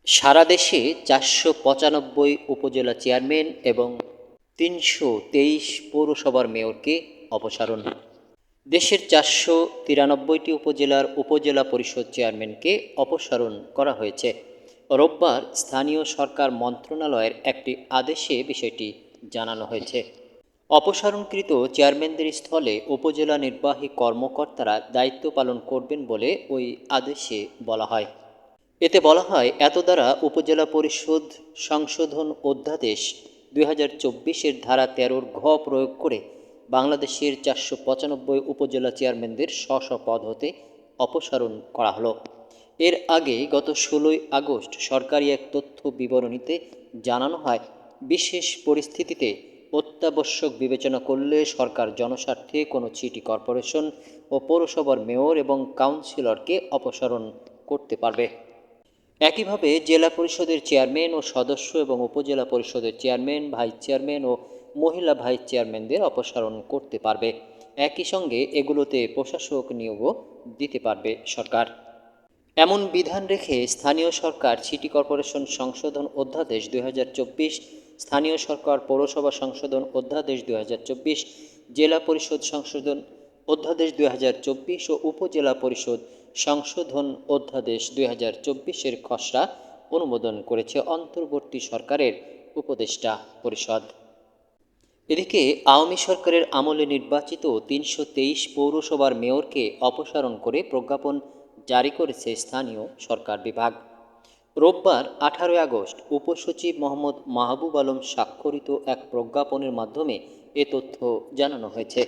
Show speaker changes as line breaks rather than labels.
সারা দেশে ৪৯৫ উপজেলা চেয়ারম্যান এবং ৩২৩ পৌরসভার মেয়রকে অপসারণ। দেশের ৪৯৩টি উপজেলার উপজেলা পরিষদ চেয়ারম্যানকে অপসারণ করা হয়েছে। রোববার স্থানীয় সরকার মন্ত্রণালয়ের একটি আদেশে বিষয়টি জানানো হয়েছে। অপসারণকৃত চেয়ারম্যানদের স্থলে উপজেলা নির্বাহী কর্মকর্তারা দায়িত্ব পালন করবেন বলে ওই আদেশে বলা হয়। এতে বলা হয়, এত দ্বারা উপজেলা পরিষদ সংশোধন অধ্যাদেশ ২০২৪-এর ধারা ১৩-র ঘ প্রয়োগ করে বাংলাদেশের ৪৯৫ উপজেলা চেয়ারম্যানদের স্ব পদ হতে অপসারণ করা হলো। এর আগে গত ১৬ই আগস্ট সরকারি এক তথ্য বিবরণীতে জানানো হয়, বিশেষ পরিস্থিতিতে অত্যাবশ্যক বিবেচনা করলে সরকার জনস্বার্থে কোনো সিটি কর্পোরেশন ও পৌরসভার মেয়র এবং কাউন্সিলরকে অপসারণ করতে পারবে। একইভাবে জেলা পরিষদের চেয়ারম্যান ও সদস্য এবং উপজেলা পরিষদের চেয়ারম্যান, ভাইস চেয়ারম্যান ও মহিলা ভাইস চেয়ারম্যানদের অপসারণ করতে পারবে। একই সঙ্গে এগুলোতে প্রশাসক নিয়োগও দিতে পারবে সরকার। এমন বিধান রেখে স্থানীয় সরকার সিটি কর্পোরেশন সংশোধন অধ্যাদেশ ২০২৪, স্থানীয় সরকার পৌরসভা সংশোধন অধ্যাদেশ ২০২৪, জেলা পরিষদ সংশোধন অধ্যাদেশ ২০২৪ ও উপজেলা পরিষদ সংশোধন অধ্যাদেশ ২০২৪-এর খসড়া অনুমোদন করেছে অন্তর্বর্তী সরকারের উপদেষ্টা পরিষদ। এদিকে আওয়ামী সরকারের আমলে নির্বাচিত ৩২৩ পৌরসভার মেয়রকে অপসারণ করে প্রজ্ঞাপন জারি করেছে স্থানীয় সরকার বিভাগ। রোববার ১৮ আগস্ট উপসচিব মোহাম্মদ মাহবুব আলম স্বাক্ষরিত এক প্রজ্ঞাপনের মাধ্যমে এ তথ্য জানানো হয়েছে।